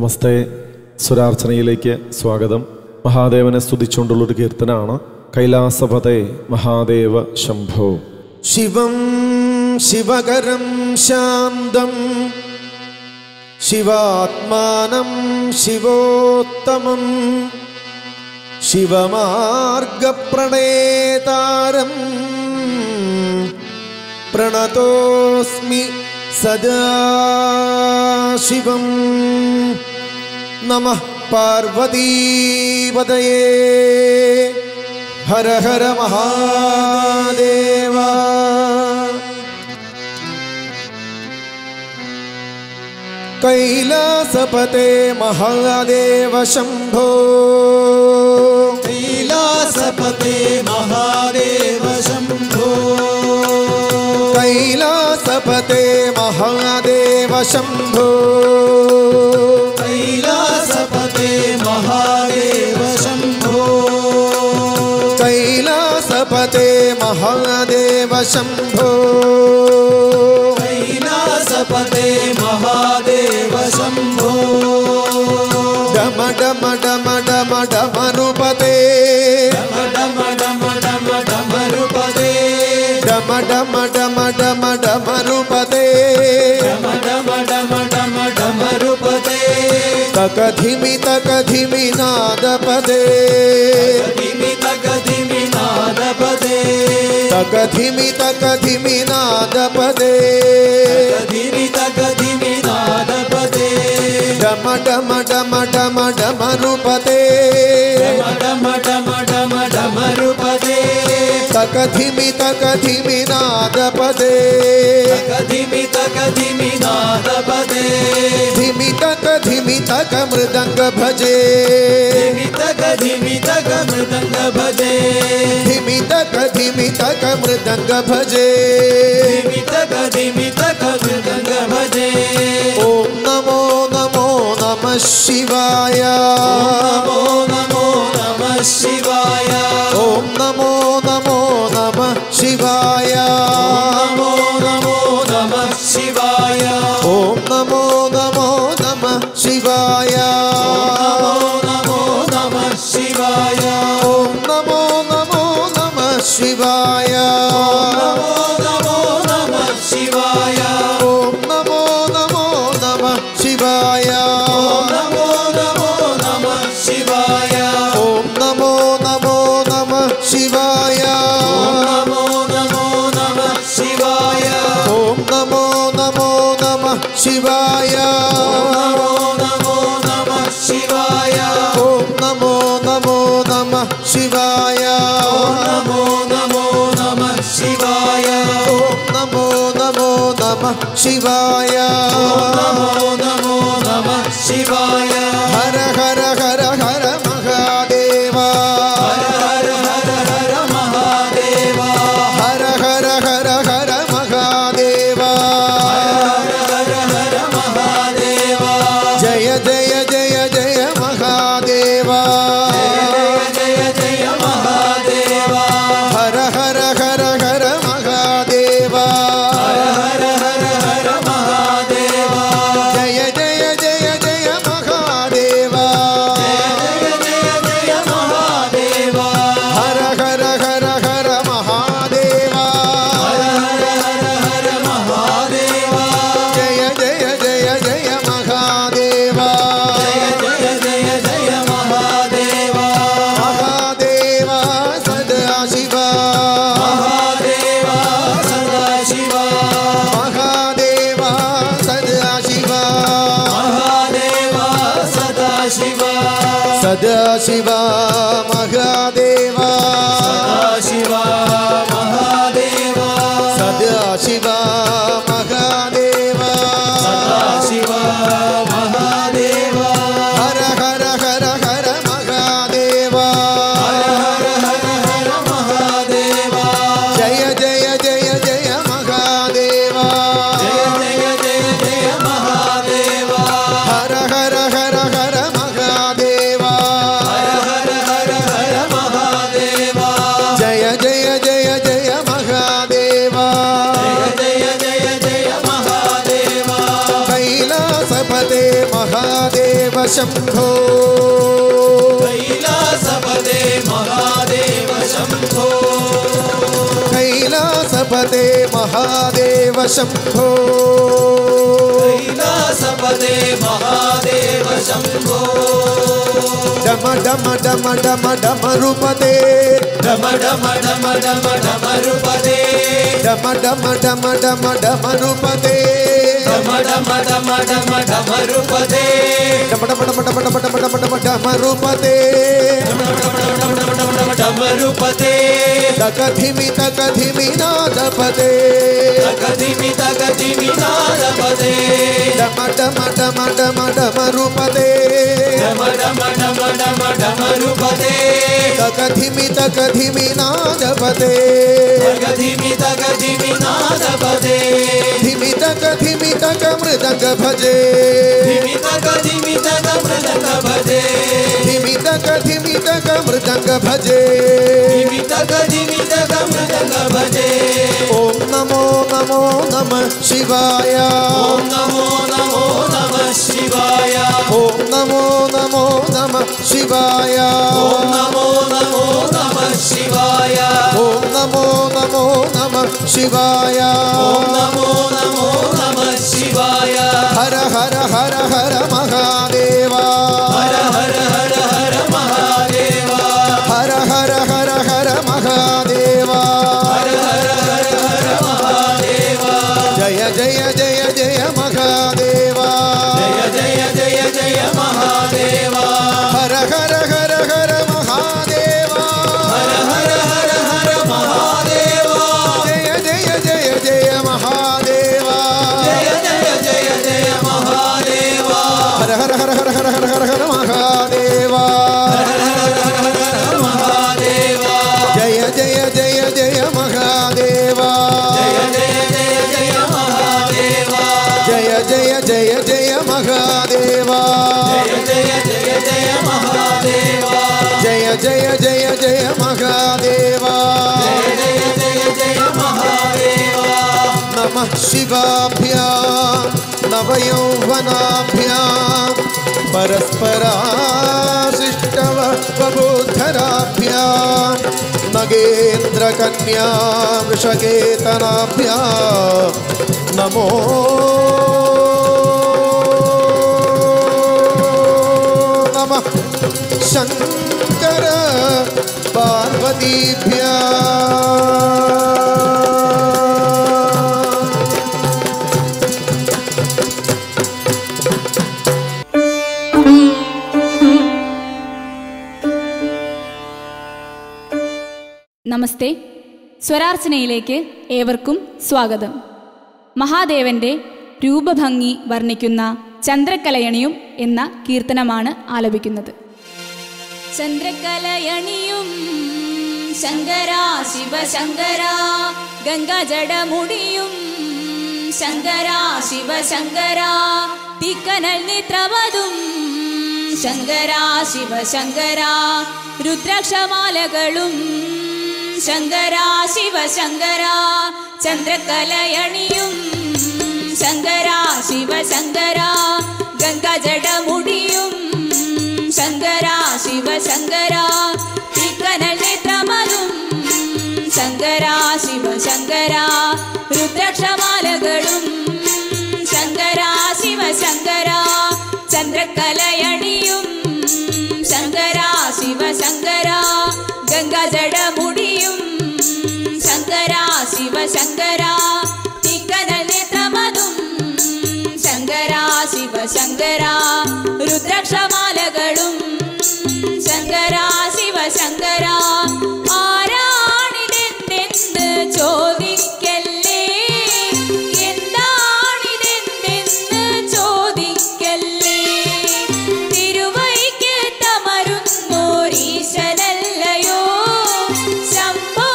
നമസ്തേ. സ്വരാർച്ചനയിലേക്ക് സ്വാഗതം. മഹാദേവനെ സ്തുതിച്ചുകൊണ്ടുള്ളൊരു കീർത്തനാണ് കൈലാസപതേ മഹാദേവ ശംഭോ. ശിവം ശിവകരം ശാന്തം ശിവാത്മാനം ശിവോത്തമം ശിവമാർഗപ്രണേതാരം പ്രണതോസ്മി സദാശിവം. നമഃ പാർവതീപതയേ. ഹര ഹര മഹാദേവ. കൈലാസപതേ മഹാദേവ ശംഭോ. കൈലാസപതേ മഹാദേവ ശംഭോ. കൈലാസപതേ മഹാദേവ ശംഭോ. കൈലാസപതേ മഹാദേവ ശംഭോ. കൈലാസപതേ മഹാദേവ ശംഭോ. കൈലാസപതേ മഹാദേവ ശംഭോ. ഡമ ഡമ ഡമ ഡമ ഡമരുപതേ. ഡമ ഡമ ഡമ ഡമ ഡമരുപതേ. ഡമ ഡമ ഡമ ഡമ ഡമരുപതേ. ഡമ ഡമ ഡമ ഡമ ഡമരുപതേ. തകധിമി തകധിമി നാദപദേ. ധിമി തകധിമി നാദപദേ. തകധിമി തകധിമി നാദപദേ. ധിമി തകധിമി നാദപദേ. ഡമ ഡമ ഡമ ഡമ ഡമരുപതേ. ഡമ ഡമ ഡമ ഡമ ഡമരുപതേ. തകധിമി തകധിമി നാദപദേ. തകധിമി തകധിമി നാദപദേ. ധിമി തകധിമി തക മൃദംഗ ഭജേ. ധിമി തകധിമി തക മൃദംഗ ഭജേ. ധിമി തകധിമി തക മൃദംഗ ഭജേ. ധിമി തകധിമി തക മൃദംഗ ഭജേ. ഓം നമോ നമോ നമഃ ശിവായ. നമോ നമോ നമഃ ശിവായ. ഓം നമോ നമോ നമഃ ശിവായ. നമോ നമോ നമഃ ശിവായ. ഓം നമോ നമോ നമഃ ശിവായ. നമോ നമഃ ശിവായ. ഓം നമോ നമോ നമഃ ശിവായ. നമോ നമോ നമഃ ശിവായ. ഓം നമോ നമോ നമഃ ശിവായ. നമോ നമോ നമഃ ശിവായ. ഓം നമോ നമോ നമഃ ശിവായ. നമോ നമോ നമഃ ശിവായ. ഓം നമോ നമോ നമഃ ശിവായ. നമോ നമോ നമഃ ശിവായ. ഓം നമോ നമോ നമഃ ശിവായ. നമോ നമോ നമഃ ശിവായ. ഓം നമോ നമോ നമഃ ശിവായ. നമോ നമോ നമഃ ശിവായ. ഹര ഹര ഹര ഹര മഹാദേവ. ഹര ഹര ഹര ഹര മഹാദേവ. ഹര ഹര ഹര ഹര മഹാദേവ. ഹര ഹര ഹര മഹാദേവ. ജയ ജയ ജയ ജയ മഹാദേവ. ജയ ജയ മഹാദേവ. ഹര ഹര ഹര ഹര മഹാദേവ. ഹര ഹര ഹര ഹര മഹാദേവ. ജയ ജയ ജയ ജയ മഹാദേവ. ജയ शंभो कैलासपते महादेव शंभो कैलासपते महादेव शंभो कैलासपते महादेव शंभो डम डम डम डम डमरुपते डम डम डम डम डमरुपते डम डम डम डम डमरुपते डम डम डम डम डमरुपते डम डम डम डम डम डम डम डमरुपते डमरुपते तकधिमि तकधिमि नादपते तकधिमि तकधिमि नादपते डम डम डम डम डमरुपते डम डम डम डम डमरुपते तकधिमि तकधिमि नादपते तकधिमि तकधिमि नादपते धिमि तक मृदंग भजे धिमि तक मृदंग भजे धिमि तक मृदंग भजे धिमि तक मृदंग भजे ओम नमो नमो नमः शिवाय ओम नमो नमो नमः शिवाय ओम नमो नमो नमः शिवाय ओम नमो नमो नमः शिवाय ओम नमो नमो नमः शिवाय ओम नमो नमो नमः शिवाय हर हर हर हर महादेवा हर हर हर हर महादेवा हर हर हर हर महादेवा हर हर हर हर महादेवा जय जय जय जय महादेवा जय जय जय जय महादेवा हर हर हर हर महादेवा हर हर हर हर महादेवा जय जय जय जय महादेवा जय जय जय जय महादेवा हर हर हर हर हर हर हर हर महादेवा हर हर हर हर हर महादेवा जय जय जय जय महादेवा जय जय जय जय महादेवा जय जय जय जय महादेवा जय जय जय जय महादेवा जय जय जय जय महादेवा जय जय जय जय महादेवा नमः शिवाभ्यां नवयौवनाभ्यां परस्पराशिष्टवबोधराभ्यां नगेन्द्रकन्या वृषकेतनाभ्यां नमो नमः शंकर पार्वतीभ्यां നമസ്തേ. സ്വരാർച്ചനയിലേക്ക് ഏവർക്കും സ്വാഗതം. മഹാദേവന്റെ രൂപഭംഗി വർണ്ണിക്കുന്ന ചന്ദ്രക്കലയണിയും എന്ന കീർത്തനമാണ് ആലപിക്കുന്നത്. ചന്ദ്രക്കലയണിയും ശങ്കരാ ശിവശങ്കരാ, ഗംഗാജടമുടിയും ശങ്കരാ ശിവശങ്കരാ, തിക്കനൽ നേത്രവതും ശങ്കരാ ശിവശങ്കരാ, രുദ്രാക്ഷമാലകളും ശങ്കരാ ശിവശങ്കരാ, ചന്ദ്രക്കലയണിയും ശങ്കരാ ശിവശങ്കരാ, ഗംഗാജടമുടിയും ശങ്കരാ ശിവശങ്കരാ, തിക്കനൽ നേത്രമതും ശങ്കരാ ശിവശങ്കരാ, രുദ്രാക്ഷമാലകളും ശങ്കരാ ശിവശങ്കരാ, ചന്ദ്രക്കലയണിയും ശങ്കരാ ശിവശങ്കരാ, ഗംഗാജടമുടിയും ശങ്കരാ ശിവശങ്കരാ, തിക്കനൽ നേത്രമതും ശങ്കരാ ശിവശങ്കരാ, രുദ്രാക്ഷമാലകളും ശങ്കരാ ശിവശങ്കരാ. ആരാണിതെന്തെന്ന് ചോദിക്കല്ലേ, എന്താണിതെന്തെന്ന് ചോദിക്കല്ലേ, തിരുവൈക്കത്തമരുന്നോരീശനല്ലയോ ശംഭോ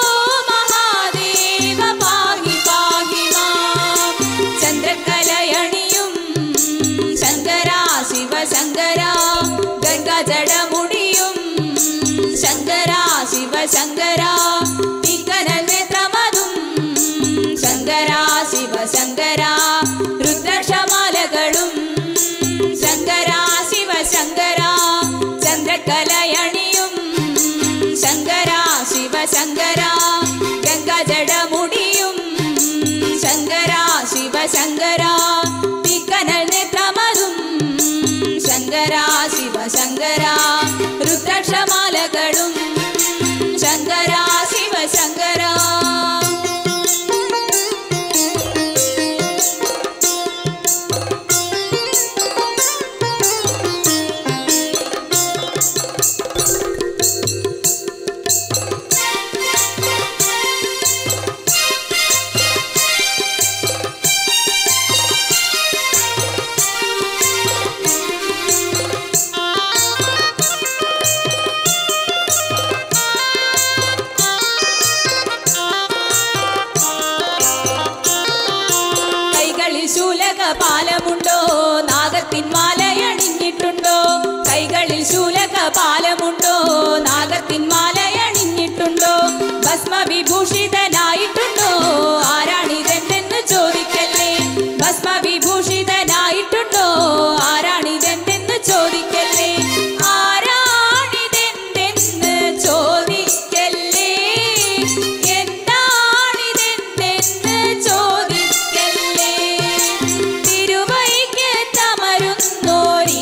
മഹാദേവ പാഹി പാഹി മാം. ചന്ദ്രക്കലയണിയും ശങ്കരാ ശിവശങ്കരാ, ഗംഗാജടമുടിയും ശങ്കരാ ശിവശങ്കരാ, തിക്കനൽ നേത്രമതും ശങ്കരാ ശിവശങ്കരാ, രുദ്രാക്ഷമാലകളും ശങ്കരാ ശിവശങ്കരാ. ശങ്കര ഗംഗാജടമുടിയും ശങ്കര ശിവശങ്കര തിക്കനൽ നേത്രമതും ശങ്കര ശിവശങ്കര രുദ്രാക്ഷമാലകളും ശങ്കര ശിവശങ്കര പാലമുണ്ടോ നാഗത്തിൻ മാലയണിഞ്ഞിട്ടുണ്ടോ കൈകളിൽ ശൂലക പാലമുണ്ടോ നാഗത്തിൻ മാലയണിഞ്ഞിട്ടുണ്ടോ ഭസ്മവിഭൂഷിതനായിട്ടുണ്ടോ ആരാണിതെന്തെന്ന് ചോദിക്കല്ലേ ഭസ്മവിഭൂഷിതനായിട്ടുണ്ടോ ആരാണിതെന്തെന്ന് ചോദിക്കല്ലേ ആരാണിതെന്തെന്ന് ചോദിക്കല്ലേ എന്താണിതെന്തെന്ന് ചോദിക്കല്ലേ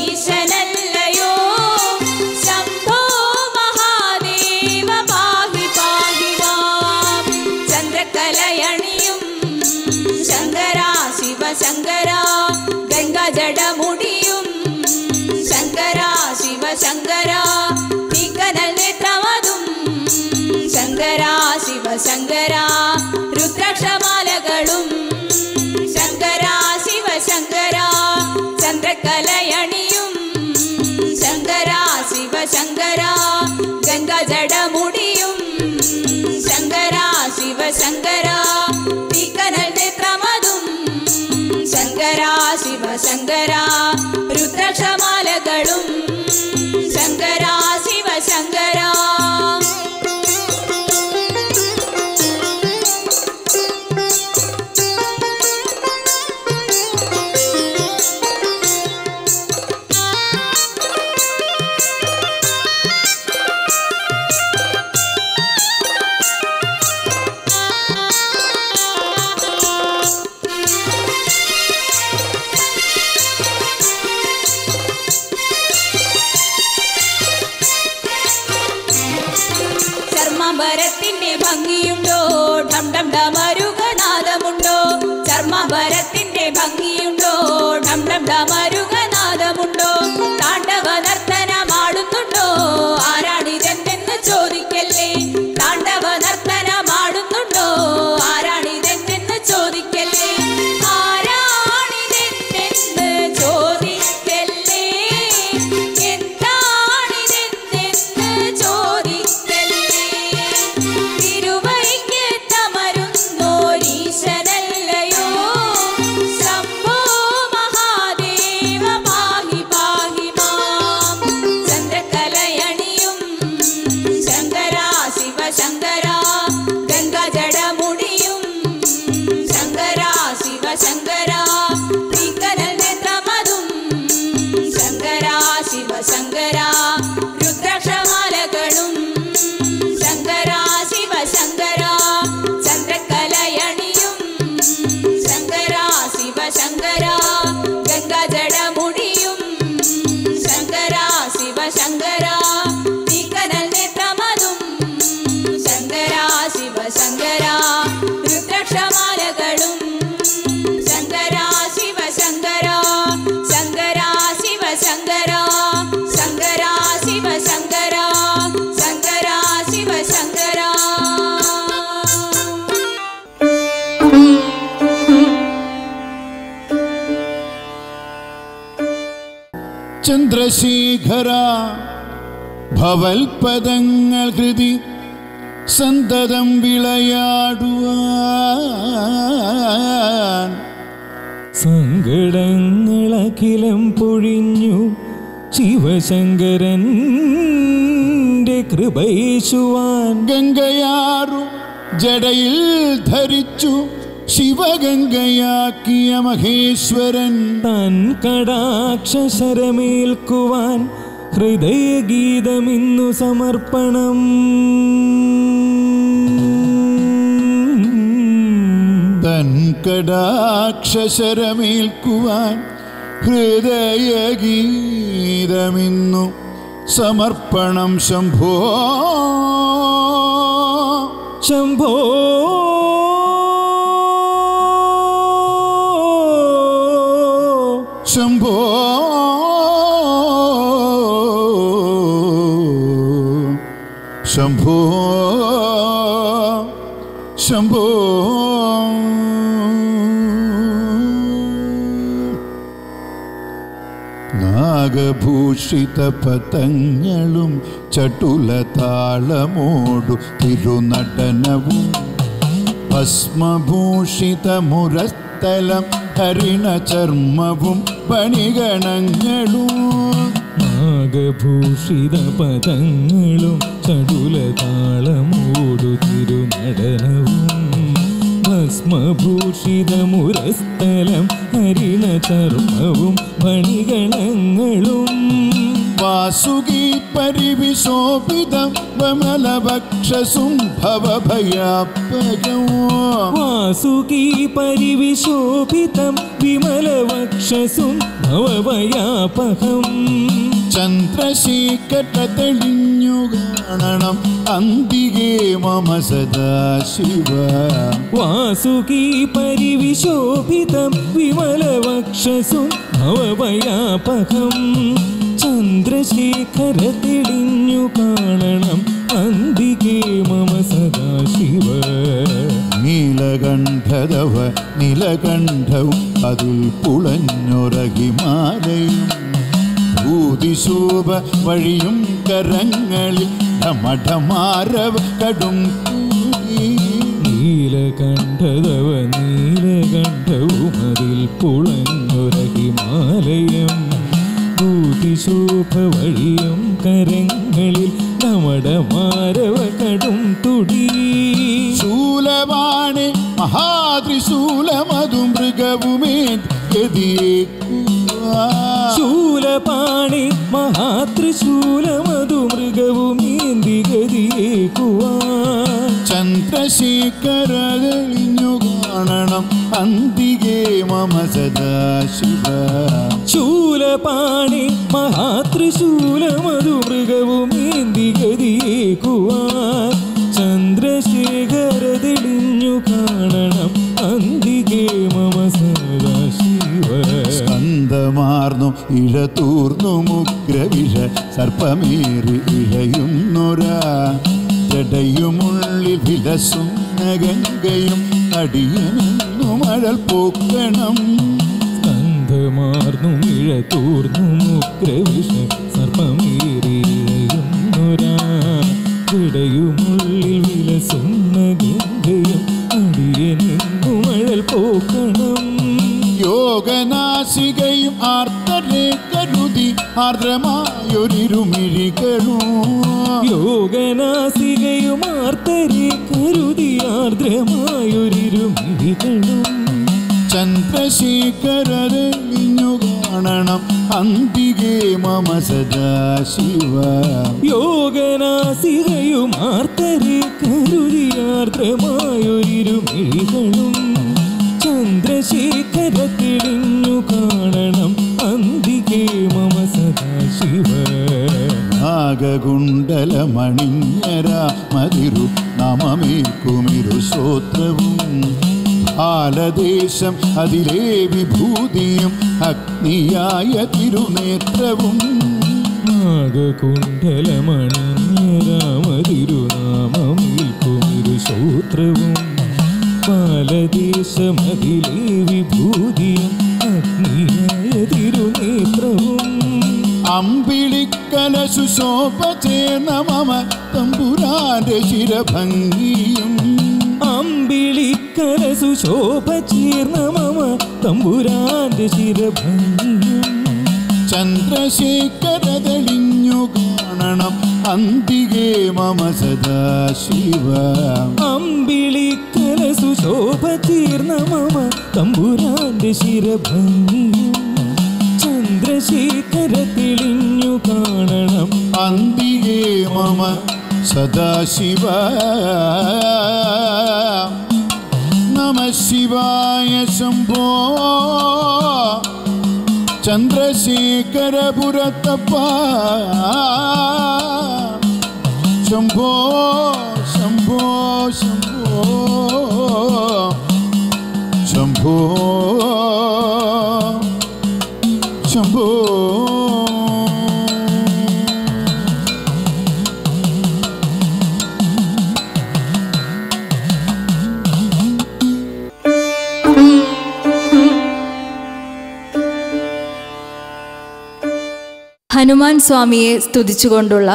ഈശനല്ലയോ ശംഭോ മഹാദേവ പാഹി പാഹി മാം ചന്ദ്രകലയണിയും ശങ്കര ശിവശങ്കര ഗംഗാജടമുടിയും ശങ്കര ശിവശങ്കര തിക്കനൽ നേത്രമതും ശങ്കര ശിവശങ്കര രുദ്രാക്ഷമാലകളും ശങ്കര ശിവശങ്കര ചന്ദ്രകലയണിയും ശങ്കര ശിവശങ്കര ഗംഗാജടമുടിയും ശങ്കര ശിവശങ്കര തിക്കനൽ നേത്രമതും ശങ്കര ശിവശങ്കര രുദ്രാക്ഷമാലകളും ശങ്കര ശിവശങ്കര ചർമ്മഭരത്തിന്റെ ഭംഗിയുണ്ടോ ഡം ഡം ഡമരുകനാദമുണ്ടോ ചർമ്മഭരത്തിന്റെ ഭംഗിയുണ്ടോ ഡം ഡം ഡമരുകനാദമുണ്ടോ താണ്ഡവ നർത്തനമാടുന്നുണ്ടോ ആരാണിതെന്തെന്ന് ചോദിക്കല്ലേ താണ്ഡവ നർത്തനമാടുന്നുണ്ടോ ആരാണിതെന്തെന്ന് ചോദിക്കല്ലേ ആരാണിതെന്തെന്ന് ചോദിക്കല്ലേ എന്താണിതെന്തെന്ന് ചോദിക്കല്ലേ തിരുവൈക്കത്തമരുന്നോരീശനല്ലയോ ശംഭോ മഹാദേവ പാഹി പാഹി മാം ചന്ദ്രകലയണിയും ശങ്കര ശിവശങ്കര ഗംഗാജടമുടിയും ശങ്കര ശിവശങ്കര തിക്കനൽ നേത്രമതും ശങ്കര ശിവശങ്കര രുദ്രാക്ഷമാലകളും ശങ്കര ശിവശങ്കര ചന്ദ്രകലയണിയും ശങ്കര ശിവശങ്കര ഗംഗാജടമുടിയും ശങ്കര ശിവശങ്കര തിക്കനൽ നേത്രമതും ശങ്കര ശിവശങ്കര രുദ്രാക്ഷമാലകളും ശങ്കര ശിവശങ്കര ശങ്കര ശിവശങ്കര ശങ്കര ശിവശങ്കര ശങ്കര ശിവശങ്കര ചന്ദ്രശേഖര ഭവൽപദങ്ങൾ കൃതി സന്തതം വിളയാടുവാൻ സങ്കടങ്ങളഖിലം പൊഴിഞ്ഞു ശിവശങ്കരന്റെ കൃപയേശുവാൻ ഗംഗയാറു ജടയിൽ ധരിച്ചു ശിവഗംഗയാക്കിയ മഹേശ്വരൻ തൻ കടാക്ഷരമേൽക്കുവാൻ ഹൃദയഗീതമിന്നു സമർപ്പണം തൃക്കടാക്ഷരമേൽക്കുവാൻ ഹൃദയഗീതമിന്നു സമർപ്പണം ശംഭോ ശംഭോ ശംഭോ ശംഭോ ശംഭോ നാഗഭൂഷിത പതങ്ങളും ചടുല താളമോടു തിരുനടനവും ഭസ്മഭൂഷിത മുരസ്ഥലം ഹരിണ ചർമ്മവും പണിഗണങ്ങളും നാഗഭൂഷിത പദങ്ങളും ചടുല താളമോടു തിരുനടനവും ഭസ്മഭൂഷിത മുരസ്ഥലം ഹരിണ ചർമ്മവും പണിഗണങ്ങളും വാസുകി പരിവിശോഭിതം വമലവക്ഷസും ഭവഭയാപകം വാസുകി പരിവിശോഭിതം വിമലവക്ഷസും ഭവഭയാപകം ചന്ദ്രശേഖര തെളിഞ്ഞു കാണണം അന്തികേ മമ സദാശിവ വാസുകി പരിവിശോഭിതം വിമലവക്ഷസും ഭവഭയാപകം ചന്ദ്രശേഖര തെളിഞ്ഞു കാണണം അന്തികേ മമ സദാശിവ നീലകണ്ഠതവ നിലകണ്ഠവും അതിൽ പുളഞ്ഞൊര ഹിമാലയം ഭൂതിശോഭ വഴിയും കരങ്ങളിൽ ഠമഠമാരവ കടും നീലകണ്ഠതവ നീലകണ്ഠവും അതിൽ പുളഞ്ഞൊര ഹിമാലയം ഭൂതിശോഭ വഴിയും കരങ്ങളിൽ ഠമഠമാരവ കടും തുടി ശൂലവാണി മഹാത്രിശൂലമതു മൃഗവുമേ ശൂലപാണി മഹാത്രിശൂലമതു മൃഗവുമേന്തി ഗതിയേക്കുവാൻ ചന്ദ്രശേഖര തെളിഞ്ഞു കാണണം അന്തികേ മമ സദാശിവ ശൂലപാണി മഹാത്രിശൂലമതു മൃഗവുമേന്തി ഗതിയേക്കുവാൻ ചന്ദ്രശേഖര തെളിഞ്ഞു കാണണം അന്തികേ മമ സദാശിവ സ്കന്ധമാർന്നു ഇഴതൂർന്നു മുഗ്രവിഷ സർപ്പമേറി ഇഴയുന്നൊരാ ജടയുമുള്ളിൽ വിലസുന്ന ഗംഗയും അടിയനെന്നു മഴൽ പോക്കണം സ്കന്ധമാർന്നു ഇഴതൂർന്നു മുഗ്രവിഷ സർപ്പമേറി ഇഴയുന്നൊരാ ജടയുമുള്ളിൽ വിലസുന്ന ഗംഗയും അടിയനെന്നു മഴൽ പോക്കണം യോഗനാസികയും ആർത്തരെ കരുതി ആർദ്രമായൊരിരുമിഴികളും യോഗനാസികയും ആർത്തരെ കരുതി ആർദ്രമായൊരിരുമിഴികളും ചന്ദ്രശേഖര തെളിഞ്ഞു കാണണം അന്തികേ മമ സദാശിവ യോഗനാസികയും ആർത്തരെ കരുതി ആർദ്രമായൊരിരുമിഴികളും ചന്ദ്രശേഖര തെളിഞ്ഞു കാണണം അന്തികേ മമ സദാശിവ നാഗകുണ്ടലമണിഞ്ഞരാമതിരു നമമേൽക്കുമിരു ശ്രോത്രവും ആലദേശം അതിലേ വിഭൂതിയും അഗ്നിയായ തിരുനേത്രവും നാഗകുണ്ടലമണിഞ്ഞരാമതിരുനാമമേൽക്കുമിരു ശ്രോത്രവും പാലദേശമതിലേ വിഭൂതിയും അഗ്നിയായ തിരുനേത്രവും അമ്പിളിക്കല സുശോഭ ചേർന്ന മമ തമ്പുരാന്റെ ശിരഭംഗിയും അമ്പിളിക്കല സുശോഭ ചേർന്ന മമ തമ്പുരാന്റെ ശിരഭംഗിയും ചന്ദ്രശേഖര തെളിഞ്ഞു കാണണം അന്തികേ മമ സദാശിവ അമ്പിളിക്കല സുശോഭ ചേർന്ന മമ തമ്പുരാന്റെ ശിരഭംഗിയും ചന്ദ്രശേഖര തെളിഞ്ഞു കാണണം അന്തികേ മമ സദാശിവ നമ नमः शिवाय शंभो चंद्रशेखर पुरतप्पा शंभो शंभो शंभो शंभो शंभो ഹനുമാൻ സ്വാമിയെ സ്തുതിച്ചുകൊണ്ടുള്ള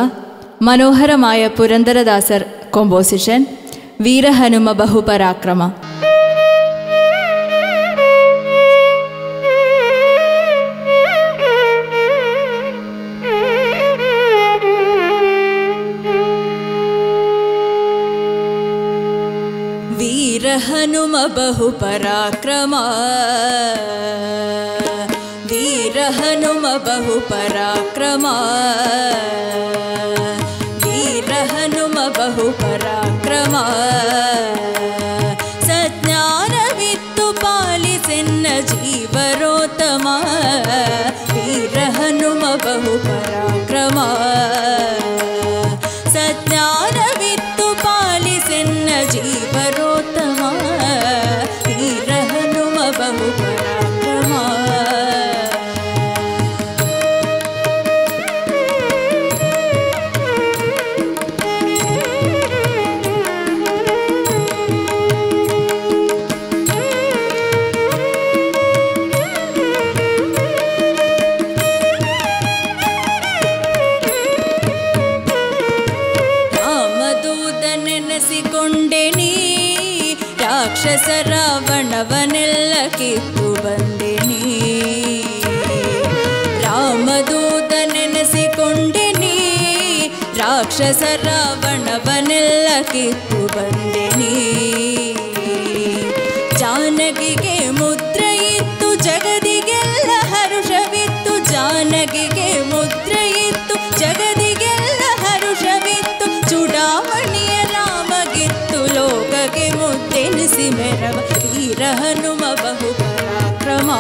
മനോഹരമായ പുരന്ദരദാസർ കോമ്പോസിഷൻ വീരഹനുമ ബഹുപരാക്രമ. വീരഹനുമ ബഹുപരാക്രമ वीरहनुम बहुपराक्रम वीरहनुम बहुपराक्रम सज्ञानवित्तु पालिसेन्न जीवरोत्तम वीरहनुम बहुपराक्रम सज्ञानवित्तु पालिसेन्न जीवरोत्तम वीरहनुम बहुपराक्रम. ರಾಕ್ಷಸ ರಾವಣವನೆಲ್ಲ ಕಿತ್ತು ಬಂದೆನಿ ರಾಮದೂತ ನೆನೆಸಿಕೊಂಡೆನಿ ರಾಕ್ಷಸ ರಾವಣವನೆಲ್ಲ ಕಿತ್ತು ಬಂದೆನಿ ಜಾನಕಿಗೆ ಮುದ್ರೆ ಇತ್ತು ಜಗದಿಗೆಲ್ಲ ಹರುಷವಿತ್ತು ಜಾನಕಿಗೆ ಮುದ್ರೆ ಇತ್ತು ಜಗದಿಗೆಲ್ಲ ಹರುಷವಿತ್ತು ಚೂಡಾಮಣಿಯ ರಾಮಗಿತ್ತು ಲೋಕಕ್ಕೆ ಮುದ್ದೆನಿಸಿ ಮೆರವ ವೀರಹನುಮ ಬಹುಪರಾಕ್ರಮ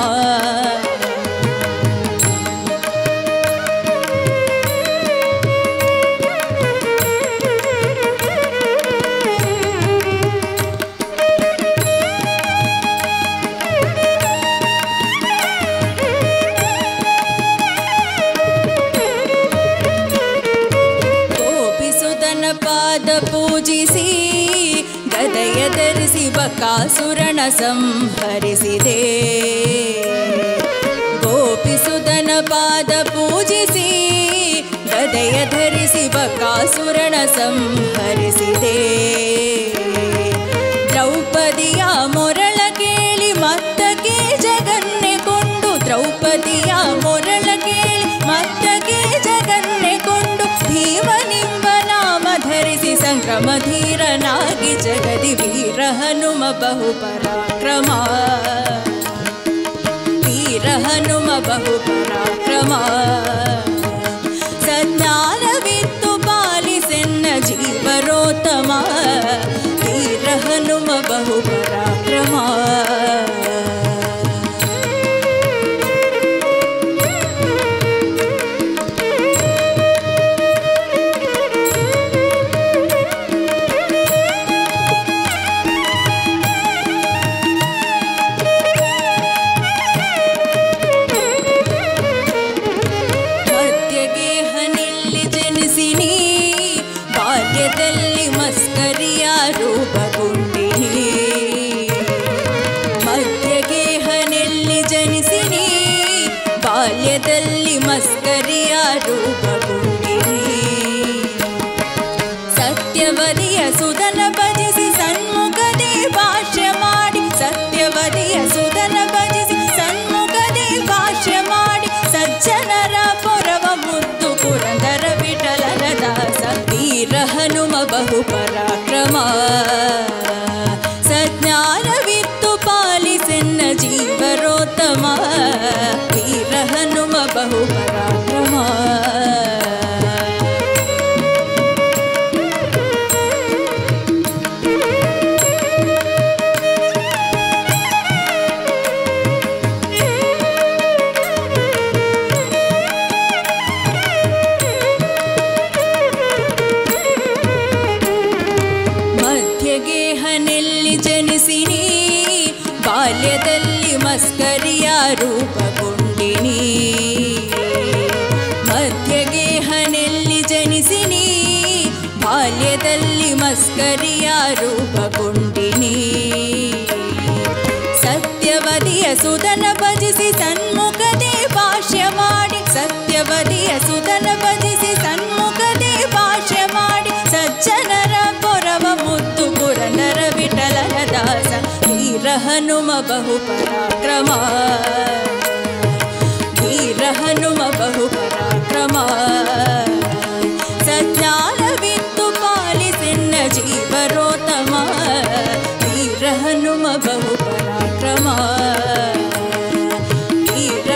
ಪೂಜಿಸಿ ಗದೆಯ ಧರಿಸಿ ಬಕಾಸುರನ ಸಂಹರಿಸಿದೆ ಗೋಪಿಸುತನ ಪಾದ ಪೂಜಿಸಿ ಗದೆಯ ಧರಿಸಿ ಬಕಾಸುರನ ಸಂಹರಿಸಿದೆ ದ್ರೌಪದಿಯ ಮೊರಳ ಕೇಳಿ ಮತ್ತಕ್ಕೆ ಜಗನ್ನೆ ಕೊಂಡು ದ್ರೌಪದಿಯ ಮೊರಳ ಕೇಳಿ ಮತ್ತಕ್ಕೆ ಜಗನ್ನೆ ಕೊಂಡು ಭೀಮನಿಂಬ ನಾಮ ಧರಿಸಿ ಸಂಕ್ರಮ ಧೀರನಾಗಿ ಜಗದಿ ವೀರಹನುಮ ಬಹುಪರಾಕ್ರಮ ವೀರಹನುಮ ಬಹುಪರಾಕ್ರಮ ಸಜ್ಞಾನವಿತ್ತು ಪಾಲಿಸೆನ್ನ ಜೀವರೋತ್ತಮ ವೀರಹನುಮ ಬಹುಪರಾಕ್ರಮ ಬಾಲ್ಯದಲ್ಲಿ ಮಸ್ಕರಿಯ ರೂಪಗೊಂಡಿನಿ ಮಧ್ಯಗೇಹನೆಲ್ಲಿ ಜನಿಸಿನಿ ಬಾಲ್ಯದಲ್ಲಿ ಮಸ್ಕರಿಯ ರೂಪಗೊಂಡಿನಿ ಸತ್ಯವದಿಯ ಸುಧನ ಭಜಿಸಿ ಸನ್ಮುಖದೇ ಭಾಷ್ಯ ಮಾಡಿ ಸತ್ಯವದಿಯ ಸುಧನ ಭಜಿಸಿ ಸನ್ಮುಖದೇ ಭಾಷ್ಯ ಮಾಡಿ ಸಜ್ಜನರ ಪೊರವ ಮುದ್ದು ಪುರಂದರ ವಿಠಲನ ದಾಸ ವೀರಹನುಮ ಬಹುಪರಾಕ್ರಮ ಸಜ್ಞಾನವಿತ್ತು ಪಾಲಿಸೆನ್ನ ಜೀವರೋತ್ತಮ ವೀರಹನುಮ ಬಹುಪರಾಕ್ರಮ ಮಸ್ಕರಿಯ ರೂಪಗೊಂಡಿನಿ. ಮಧ್ಯಗೇಹನೆಲ್ಲಿ ಜನಿಸಿನಿ, ಬಾಲ್ಯದಲ್ಲಿ ಮಸ್ಕರಿಯ ರೂಪಗೊಂಡಿನಿ. ಸತ್ಯವದಿಯ ಸುಧನ ಭಜಿಸಿ ಸನ್ಮುಖದೇ ಭಾಷ್ಯ ಮಾಡಿ, ಸತ್ಯವದಿಯ ಸುಧನ ಭಜಿಸಿ ಸನ್ಮುಖದೇ ಭಾಷ್ಯ ಮಾಡಿ, ಸಜ್ಜನರ ಕೊರವ ಮುದ್ದು ಪುರಂದರ ವಿಠಲನ ದಾಸ ವೀರ ಹನುಮ ಬಹು ಪರಾಕ್ರಮ, ವೀರ ಹನುಮ ಬಹು ಪರಾಕ್ರಮ. ಸಜ್ಞಾನವಿತ್ತು ಪಾಲಿಸೆನ್ನ ಜೀವರೋತ್ತಮ, ವೀರ ಹನುಮ ಬಹು ಪರಾಕ್ರಮ, ವೀರ